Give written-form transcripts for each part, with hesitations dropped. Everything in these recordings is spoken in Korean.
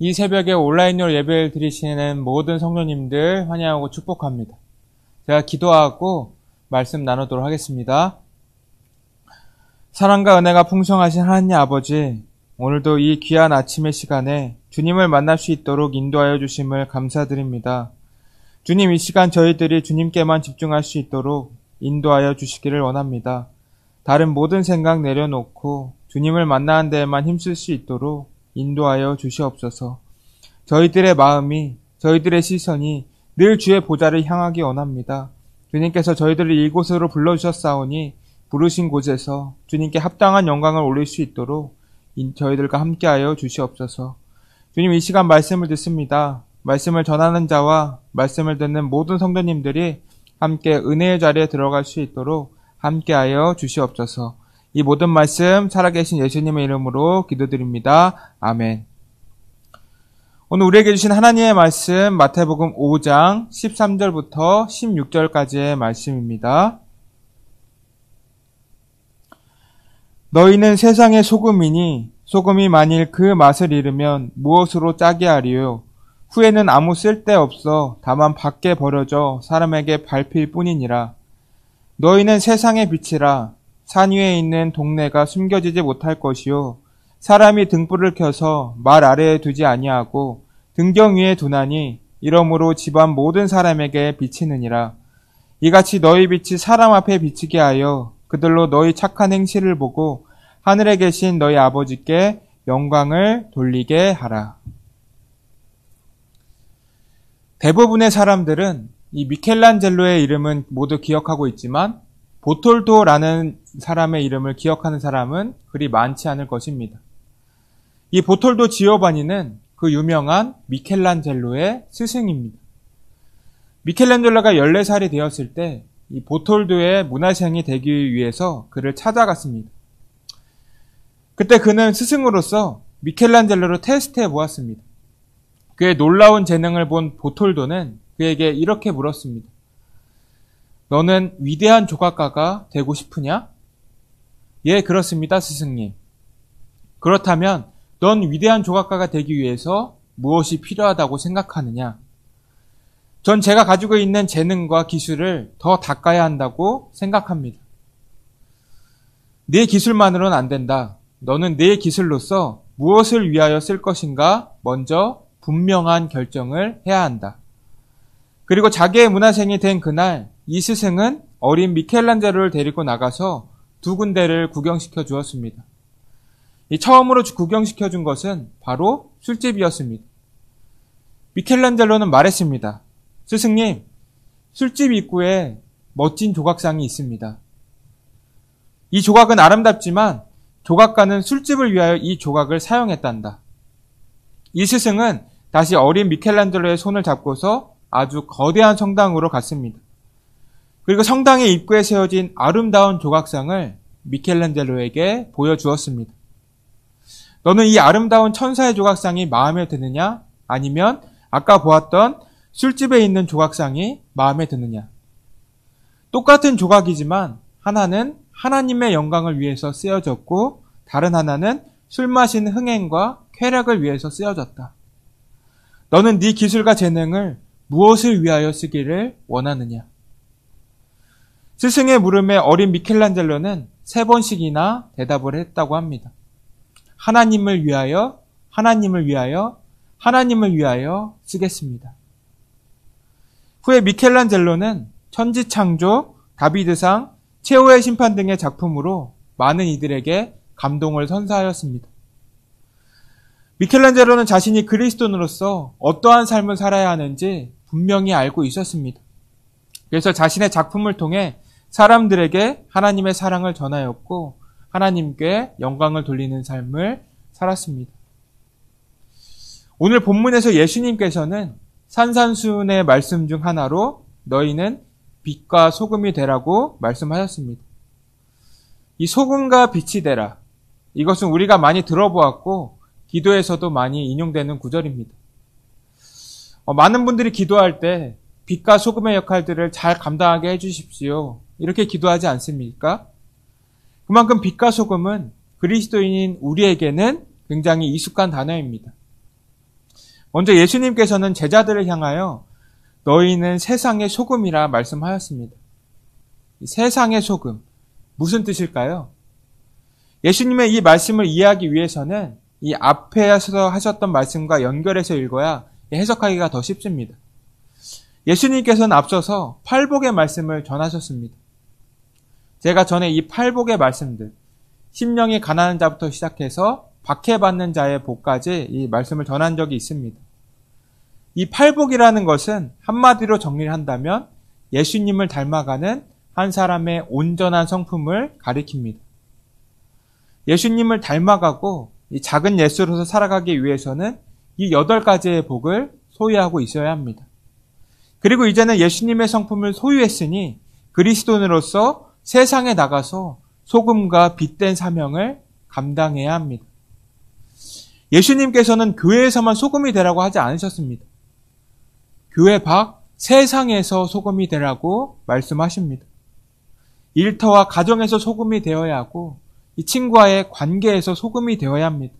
이 새벽에 온라인으로 예배를 드리시는 모든 성도님들 환영하고 축복합니다. 제가 기도하고 말씀 나누도록 하겠습니다. 사랑과 은혜가 풍성하신 하나님 아버지, 오늘도 이 귀한 아침의 시간에 주님을 만날 수 있도록 인도하여 주심을 감사드립니다. 주님, 이 시간 저희들이 주님께만 집중할 수 있도록 인도하여 주시기를 원합니다. 다른 모든 생각 내려놓고 주님을 만나는 데에만 힘쓸 수 있도록 인도하여 주시옵소서. 저희들의 마음이, 저희들의 시선이 늘 주의 보좌를 향하기 원합니다. 주님께서 저희들을 이곳으로 불러주셨사오니 부르신 곳에서 주님께 합당한 영광을 올릴 수 있도록 저희들과 함께하여 주시옵소서. 주님, 이 시간 말씀을 듣습니다. 말씀을 전하는 자와 말씀을 듣는 모든 성도님들이 함께 은혜의 자리에 들어갈 수 있도록 함께하여 주시옵소서. 이 모든 말씀 살아계신 예수님의 이름으로 기도드립니다. 아멘. 오늘 우리에게 주신 하나님의 말씀 마태복음 5장 13절부터 16절까지의 말씀입니다. 너희는 세상의 소금이니 소금이 만일 그 맛을 잃으면 무엇으로 짜게 하리요? 후에는 아무 쓸데없어 다만 밖에 버려져 사람에게 밟힐 뿐이니라. 너희는 세상의 빛이라. 산 위에 있는 동네가 숨겨지지 못할 것이요 사람이 등불을 켜서 말 아래에 두지 아니하고 등경 위에 두나니 이러므로 집안 모든 사람에게 비치느니라. 이같이 너희 빛이 사람 앞에 비치게 하여 그들로 너희 착한 행실을 보고 하늘에 계신 너희 아버지께 영광을 돌리게 하라. 대부분의 사람들은 이 미켈란젤로의 이름은 모두 기억하고 있지만 보톨도라는 사람의 이름을 기억하는 사람은 그리 많지 않을 것입니다. 이 보톨도 지오바니는 그 유명한 미켈란젤로의 스승입니다. 미켈란젤로가 14살이 되었을 때 이 보톨도의 문화생이 되기 위해서 그를 찾아갔습니다. 그때 그는 스승으로서 미켈란젤로를 테스트해 보았습니다. 그의 놀라운 재능을 본 보톨도는 그에게 이렇게 물었습니다. 너는 위대한 조각가가 되고 싶으냐? 예, 그렇습니다, 스승님. 그렇다면 넌 위대한 조각가가 되기 위해서 무엇이 필요하다고 생각하느냐? 전 제가 가지고 있는 재능과 기술을 더 닦아야 한다고 생각합니다. 네 기술만으로는 안 된다. 너는 네 기술로서 무엇을 위하여 쓸 것인가 먼저 분명한 결정을 해야 한다. 그리고 자기의 문화생이 된 그날 이 스승은 어린 미켈란젤로를 데리고 나가서 두 군데를 구경시켜 주었습니다. 이 처음으로 구경시켜 준 것은 바로 술집이었습니다. 미켈란젤로는 말했습니다. 스승님, 술집 입구에 멋진 조각상이 있습니다. 이 조각은 아름답지만 조각가는 술집을 위하여 이 조각을 사용했단다. 이 스승은 다시 어린 미켈란젤로의 손을 잡고서 아주 거대한 성당으로 갔습니다. 그리고 성당의 입구에 세워진 아름다운 조각상을 미켈란젤로에게 보여주었습니다. 너는 이 아름다운 천사의 조각상이 마음에 드느냐? 아니면 아까 보았던 술집에 있는 조각상이 마음에 드느냐? 똑같은 조각이지만 하나는 하나님의 영광을 위해서 쓰여졌고 다른 하나는 술 마신 흥행과 쾌락을 위해서 쓰여졌다. 너는 네 기술과 재능을 무엇을 위하여 쓰기를 원하느냐? 스승의 물음에 어린 미켈란젤로는 3번씩이나 대답을 했다고 합니다. 하나님을 위하여, 하나님을 위하여, 하나님을 위하여 쓰겠습니다. 후에 미켈란젤로는 천지창조, 다비드상, 최후의 심판 등의 작품으로 많은 이들에게 감동을 선사하였습니다. 미켈란젤로는 자신이 그리스도인으로서 어떠한 삶을 살아야 하는지 분명히 알고 있었습니다. 그래서 자신의 작품을 통해 사람들에게 하나님의 사랑을 전하였고 하나님께 영광을 돌리는 삶을 살았습니다. 오늘 본문에서 예수님께서는 산산수훈의 말씀 중 하나로 너희는 빛과 소금이 되라고 말씀하셨습니다. 이 소금과 빛이 되라. 이것은 우리가 많이 들어보았고 기도에서도 많이 인용되는 구절입니다. 많은 분들이 기도할 때 빛과 소금의 역할들을 잘 감당하게 해주십시오. 이렇게 기도하지 않습니까? 그만큼 빛과 소금은 그리스도인인 우리에게는 굉장히 익숙한 단어입니다. 먼저 예수님께서는 제자들을 향하여 너희는 세상의 소금이라 말씀하였습니다. 세상의 소금, 무슨 뜻일까요? 예수님의 이 말씀을 이해하기 위해서는 이 앞에서 하셨던 말씀과 연결해서 읽어야 해석하기가 더 쉽습니다. 예수님께서는 앞서서 팔복의 말씀을 전하셨습니다. 제가 전에 이 팔복의 말씀들, 심령이 가난한 자부터 시작해서 박해받는 자의 복까지 이 말씀을 전한 적이 있습니다. 이 팔복이라는 것은 한마디로 정리를 한다면 예수님을 닮아가는 한 사람의 온전한 성품을 가리킵니다. 예수님을 닮아가고 이 작은 예수로서 살아가기 위해서는 이 8가지의 복을 소유하고 있어야 합니다. 그리고 이제는 예수님의 성품을 소유했으니 그리스도인으로서 세상에 나가서 소금과 빛된 사명을 감당해야 합니다. 예수님께서는 교회에서만 소금이 되라고 하지 않으셨습니다. 교회 밖 세상에서 소금이 되라고 말씀하십니다. 일터와 가정에서 소금이 되어야 하고 이 친구와의 관계에서 소금이 되어야 합니다.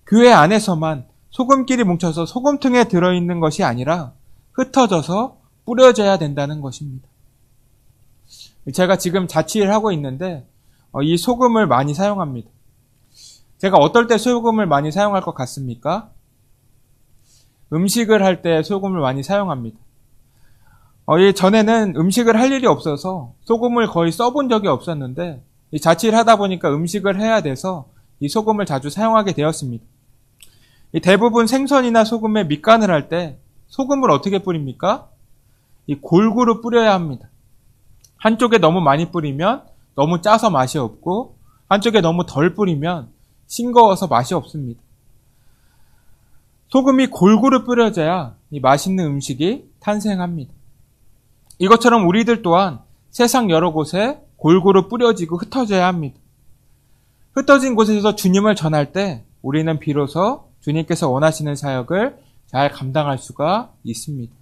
교회 안에서만 소금끼리 뭉쳐서 소금통에 들어있는 것이 아니라 흩어져서 뿌려져야 된다는 것입니다. 제가 지금 자취를 하고 있는데 이 소금을 많이 사용합니다. 제가 어떨 때 소금을 많이 사용할 것 같습니까? 음식을 할 때 소금을 많이 사용합니다. 전에는 음식을 할 일이 없어서 소금을 거의 써본 적이 없었는데 이 자취를 하다 보니까 음식을 해야 돼서 이 소금을 자주 사용하게 되었습니다. 대부분 생선이나 소금에 밑간을 할 때 소금을 어떻게 뿌립니까? 이 골고루 뿌려야 합니다. 한쪽에 너무 많이 뿌리면 너무 짜서 맛이 없고 한쪽에 너무 덜 뿌리면 싱거워서 맛이 없습니다. 소금이 골고루 뿌려져야 이 맛있는 음식이 탄생합니다. 이것처럼 우리들 또한 세상 여러 곳에 골고루 뿌려지고 흩어져야 합니다. 흩어진 곳에서 주님을 전할 때 우리는 비로소 주님께서 원하시는 사역을 잘 감당할 수가 있습니다.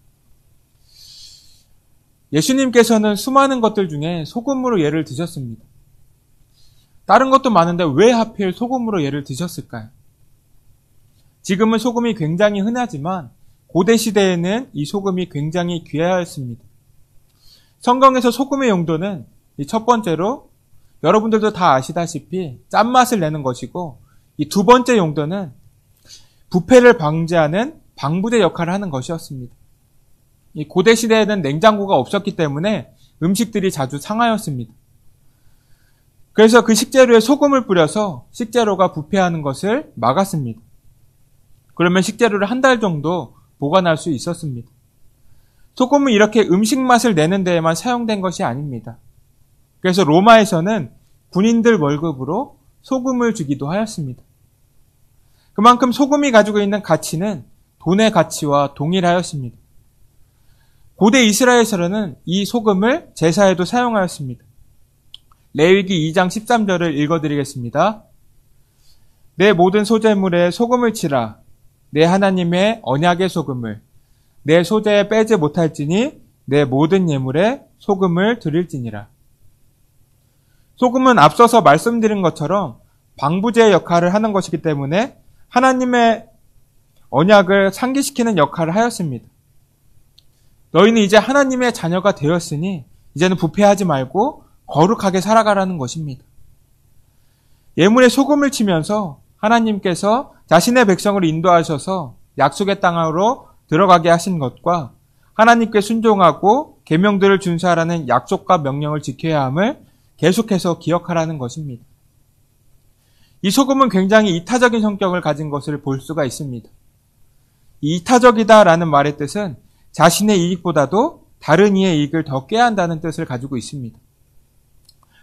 예수님께서는 수많은 것들 중에 소금으로 예를 드셨습니다. 다른 것도 많은데 왜 하필 소금으로 예를 드셨을까요? 지금은 소금이 굉장히 흔하지만 고대 시대에는 이 소금이 굉장히 귀하였습니다. 성경에서 소금의 용도는 첫 번째로 여러분들도 다 아시다시피 짠맛을 내는 것이고 이 두 번째 용도는 부패를 방지하는 방부제 역할을 하는 것이었습니다. 이 고대 시대에는 냉장고가 없었기 때문에 음식들이 자주 상하였습니다. 그래서 그 식재료에 소금을 뿌려서 식재료가 부패하는 것을 막았습니다. 그러면 식재료를 한 달 정도 보관할 수 있었습니다. 소금은 이렇게 음식 맛을 내는 데에만 사용된 것이 아닙니다. 그래서 로마에서는 군인들 월급으로 소금을 주기도 하였습니다. 그만큼 소금이 가지고 있는 가치는 돈의 가치와 동일하였습니다. 고대 이스라엘에서는 이 소금을 제사에도 사용하였습니다. 레위기 2장 13절을 읽어드리겠습니다. 내 모든 소재물에 소금을 치라. 내 하나님의 언약의 소금을 내 소재에 빼지 못할지니 내 모든 예물에 소금을 드릴지니라. 소금은 앞서서 말씀드린 것처럼 방부제 역할을 하는 것이기 때문에 하나님의 언약을 상기시키는 역할을 하였습니다. 너희는 이제 하나님의 자녀가 되었으니 이제는 부패하지 말고 거룩하게 살아가라는 것입니다. 예물에 소금을 치면서 하나님께서 자신의 백성을 인도하셔서 약속의 땅으로 들어가게 하신 것과 하나님께 순종하고 계명들을 준수하라는 약속과 명령을 지켜야 함을 계속해서 기억하라는 것입니다. 이 소금은 굉장히 이타적인 성격을 가진 것을 볼 수가 있습니다. 이 이타적이다라는 말의 뜻은 자신의 이익보다도 다른 이의 이익을 더 꾀한다는 뜻을 가지고 있습니다.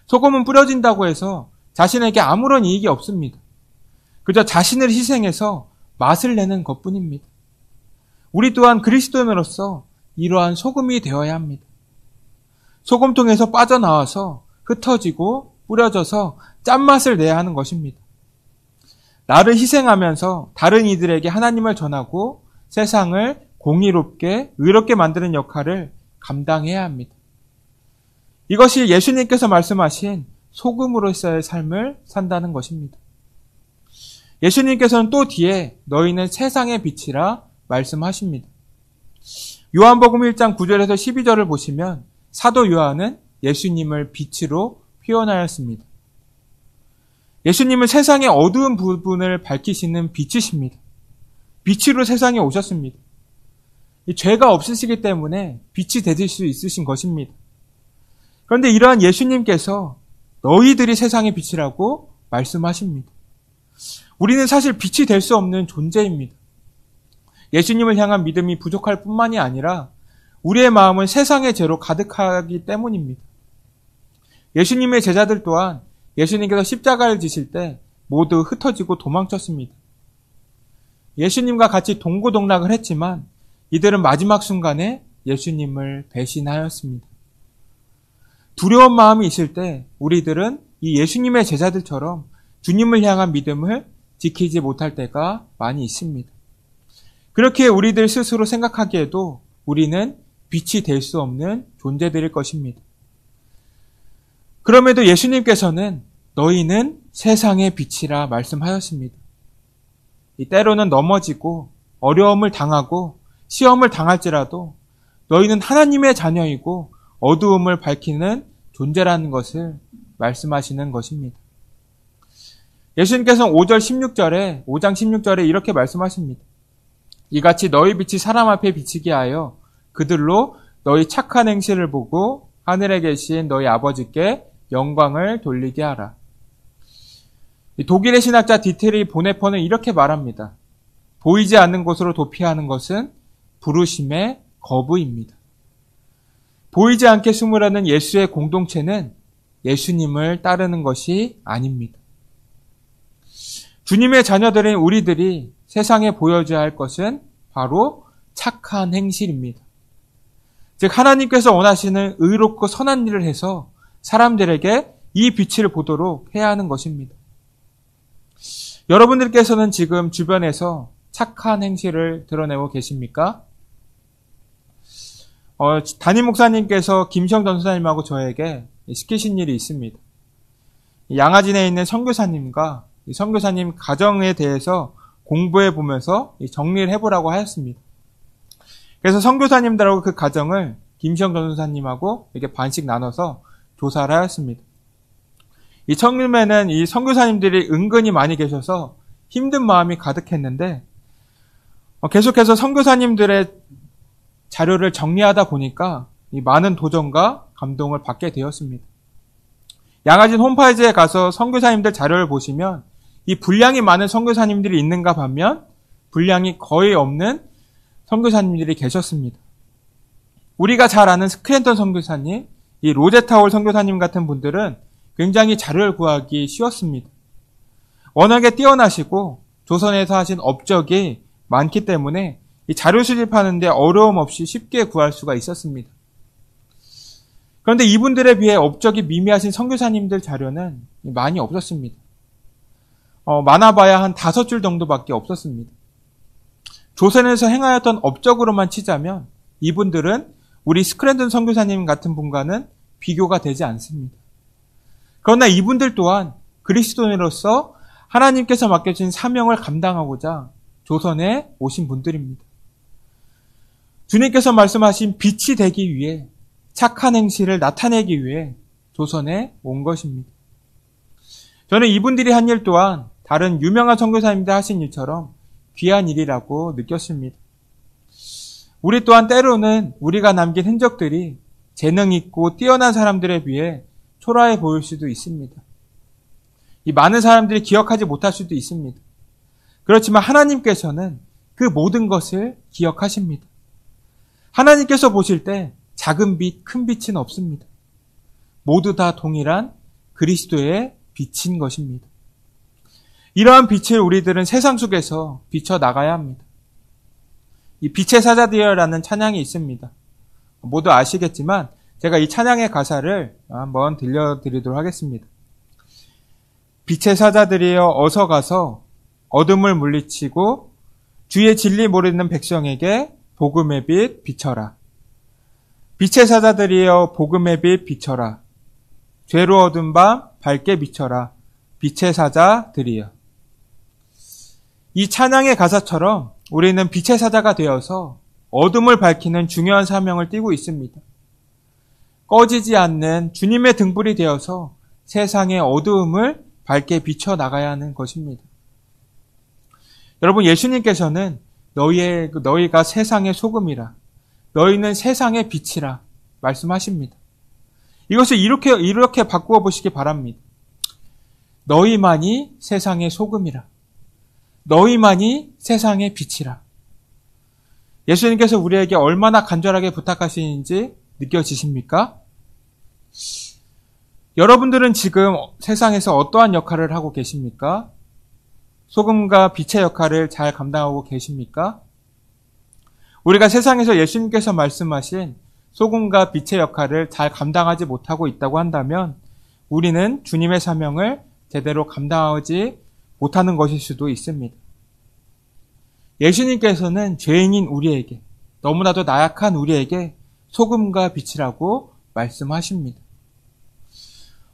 소금은 뿌려진다고 해서 자신에게 아무런 이익이 없습니다. 그저 자신을 희생해서 맛을 내는 것뿐입니다. 우리 또한 그리스도인으로서 이러한 소금이 되어야 합니다. 소금통에서 빠져나와서 흩어지고 뿌려져서 짠맛을 내야 하는 것입니다. 나를 희생하면서 다른 이들에게 하나님을 전하고 세상을 공의롭게 의롭게 만드는 역할을 감당해야 합니다. 이것이 예수님께서 말씀하신 소금으로서의 삶을 산다는 것입니다. 예수님께서는 또 뒤에 너희는 세상의 빛이라 말씀하십니다. 요한복음 1장 9절에서 12절을 보시면 사도 요한은 예수님을 빛으로 표현하였습니다. 예수님은 세상의 어두운 부분을 밝히시는 빛이십니다. 빛으로 세상에 오셨습니다. 죄가 없으시기 때문에 빛이 되실 수 있으신 것입니다. 그런데 이러한 예수님께서 너희들이 세상의 빛이라고 말씀하십니다. 우리는 사실 빛이 될 수 없는 존재입니다. 예수님을 향한 믿음이 부족할 뿐만이 아니라 우리의 마음은 세상의 죄로 가득하기 때문입니다. 예수님의 제자들 또한 예수님께서 십자가를 지실 때 모두 흩어지고 도망쳤습니다. 예수님과 같이 동고동락을 했지만 이들은 마지막 순간에 예수님을 배신하였습니다. 두려운 마음이 있을 때 우리들은 이 예수님의 제자들처럼 주님을 향한 믿음을 지키지 못할 때가 많이 있습니다. 그렇게 우리들 스스로 생각하기에도 우리는 빛이 될 수 없는 존재들일 것입니다. 그럼에도 예수님께서는 너희는 세상의 빛이라 말씀하셨습니다. 때로는 넘어지고 어려움을 당하고 시험을 당할지라도 너희는 하나님의 자녀이고 어두움을 밝히는 존재라는 것을 말씀하시는 것입니다. 예수님께서는 5장 16절에 이렇게 말씀하십니다. 이같이 너희 빛이 사람 앞에 비치게 하여 그들로 너희 착한 행실을 보고 하늘에 계신 너희 아버지께 영광을 돌리게 하라. 독일의 신학자 디트리 보네퍼는 이렇게 말합니다. 보이지 않는 곳으로 도피하는 것은 부르심의 거부입니다. 보이지 않게 숨으려는 예수의 공동체는 예수님을 따르는 것이 아닙니다. 주님의 자녀들인 우리들이 세상에 보여줘야 할 것은 바로 착한 행실입니다. 즉 하나님께서 원하시는 의롭고 선한 일을 해서 사람들에게 이 빛을 보도록 해야 하는 것입니다. 여러분들께서는 지금 주변에서 착한 행실을 드러내고 계십니까? 담임 목사님께서 김시영 전도사님하고 저에게 시키신 일이 있습니다. 양아진에 있는 선교사님과 선교사님 가정에 대해서 공부해 보면서 정리를 해보라고 하였습니다. 그래서 선교사님들하고 그 가정을 김시영 전도사님하고 이렇게 반씩 나눠서 조사를 하였습니다. 처음에는 이 선교사님들이 은근히 많이 계셔서 힘든 마음이 가득했는데 계속해서 선교사님들의 자료를 정리하다 보니까 이 많은 도전과 감동을 받게 되었습니다. 양아진 홈페이지에 가서 선교사님들 자료를 보시면 이 분량이 많은 선교사님들이 있는가 반면 분량이 거의 없는 선교사님들이 계셨습니다. 우리가 잘 아는 스크랜턴 선교사님, 이 로제타월 선교사님 같은 분들은 굉장히 자료를 구하기 쉬웠습니다. 워낙에 뛰어나시고 조선에서 하신 업적이 많기 때문에 이 자료 수집하는데 어려움 없이 쉽게 구할 수가 있었습니다. 그런데 이분들에 비해 업적이 미미하신 선교사님들 자료는 많이 없었습니다. 많아봐야 한 5줄 정도밖에 없었습니다. 조선에서 행하였던 업적으로만 치자면 이분들은 우리 스크랜턴 선교사님 같은 분과는 비교가 되지 않습니다. 그러나 이분들 또한 그리스도인으로서 하나님께서 맡겨진 사명을 감당하고자 조선에 오신 분들입니다. 주님께서 말씀하신 빛이 되기 위해 착한 행실을 나타내기 위해 조선에 온 것입니다. 저는 이분들이 한 일 또한 다른 유명한 선교사님들 하신 일처럼 귀한 일이라고 느꼈습니다. 우리 또한 때로는 우리가 남긴 흔적들이 재능 있고 뛰어난 사람들에 비해 초라해 보일 수도 있습니다. 이 많은 사람들이 기억하지 못할 수도 있습니다. 그렇지만 하나님께서는 그 모든 것을 기억하십니다. 하나님께서 보실 때 작은 빛, 큰 빛은 없습니다. 모두 다 동일한 그리스도의 빛인 것입니다. 이러한 빛을 우리들은 세상 속에서 비춰 나가야 합니다. 이 빛의 사자들이라는 찬양이 있습니다. 모두 아시겠지만 제가 이 찬양의 가사를 한번 들려드리도록 하겠습니다. 빛의 사자들이여 어서 가서 어둠을 물리치고 주의 진리 모르는 백성에게 복음의 빛 비춰라. 빛의 사자들이여 복음의 빛 비춰라. 죄로 어두운 밤 밝게 비춰라. 빛의 사자들이여. 이 찬양의 가사처럼 우리는 빛의 사자가 되어서 어둠을 밝히는 중요한 사명을 띠고 있습니다. 꺼지지 않는 주님의 등불이 되어서 세상의 어두움을 밝게 비춰나가야 하는 것입니다. 여러분, 예수님께서는 너희가 세상의 소금이라, 너희는 세상의 빛이라 말씀하십니다. 이것을 이렇게 바꾸어 보시기 바랍니다. 너희만이 세상의 소금이라, 너희만이 세상의 빛이라. 예수님께서 우리에게 얼마나 간절하게 부탁하시는지 느껴지십니까? 여러분들은 지금 세상에서 어떠한 역할을 하고 계십니까? 소금과 빛의 역할을 잘 감당하고 계십니까? 우리가 세상에서 예수님께서 말씀하신 소금과 빛의 역할을 잘 감당하지 못하고 있다고 한다면 우리는 주님의 사명을 제대로 감당하지 못하는 것일 수도 있습니다. 예수님께서는 죄인인 우리에게, 너무나도 나약한 우리에게 소금과 빛이라고 말씀하십니다.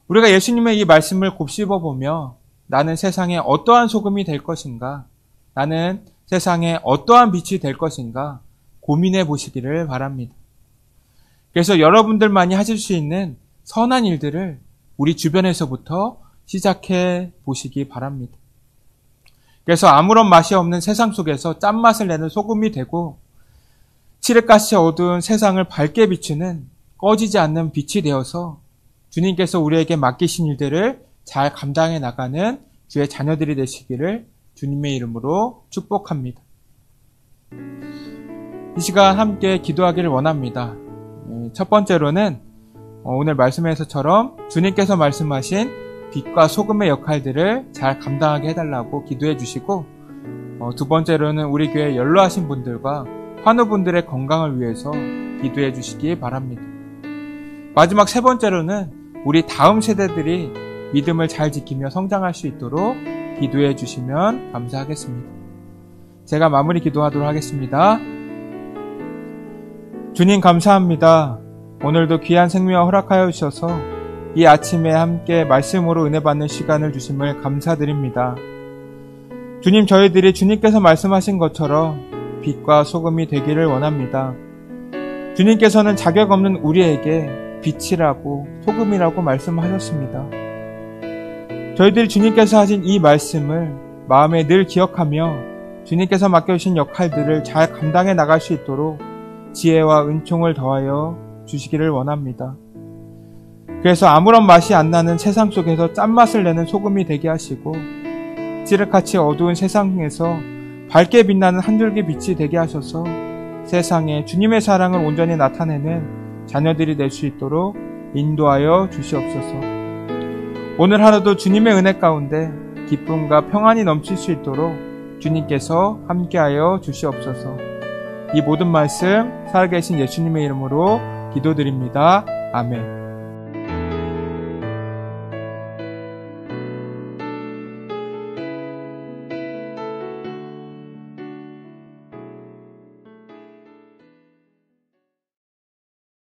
우리가 예수님의 이 말씀을 곱씹어보며 나는 세상에 어떠한 소금이 될 것인가, 나는 세상에 어떠한 빛이 될 것인가 고민해 보시기를 바랍니다. 그래서 여러분들만이 하실 수 있는 선한 일들을 우리 주변에서부터 시작해 보시기 바랍니다. 그래서 아무런 맛이 없는 세상 속에서 짠맛을 내는 소금이 되고 칠흑같이 어두운 세상을 밝게 비추는 꺼지지 않는 빛이 되어서 주님께서 우리에게 맡기신 일들을 잘 감당해 나가는 주의 자녀들이 되시기를 주님의 이름으로 축복합니다. 이 시간 함께 기도하기를 원합니다. 첫 번째로는 오늘 말씀에서처럼 주님께서 말씀하신 빛과 소금의 역할들을 잘 감당하게 해달라고 기도해 주시고, 두 번째로는 우리 교회 연로하신 분들과 환우분들의 건강을 위해서 기도해 주시기 바랍니다. 마지막 세 번째로는 우리 다음 세대들이 믿음을 잘 지키며 성장할 수 있도록 기도해 주시면 감사하겠습니다. 제가 마무리 기도하도록 하겠습니다. 주님 감사합니다. 오늘도 귀한 생명을 허락하여 주셔서 이 아침에 함께 말씀으로 은혜 받는 시간을 주심을 감사드립니다. 주님, 저희들이 주님께서 말씀하신 것처럼 빛과 소금이 되기를 원합니다. 주님께서는 자격 없는 우리에게 빛이라고 소금이라고 말씀하셨습니다. 저희들이 주님께서 하신 이 말씀을 마음에 늘 기억하며 주님께서 맡겨주신 역할들을 잘 감당해 나갈 수 있도록 지혜와 은총을 더하여 주시기를 원합니다. 그래서 아무런 맛이 안 나는 세상 속에서 짠맛을 내는 소금이 되게 하시고 칠흑같이 어두운 세상에서 밝게 빛나는 한 줄기 빛이 되게 하셔서 세상에 주님의 사랑을 온전히 나타내는 자녀들이 될 수 있도록 인도하여 주시옵소서. 오늘 하루도 주님의 은혜 가운데 기쁨과 평안이 넘칠 수 있도록 주님께서 함께하여 주시옵소서. 이 모든 말씀 살아계신 예수님의 이름으로 기도드립니다. 아멘.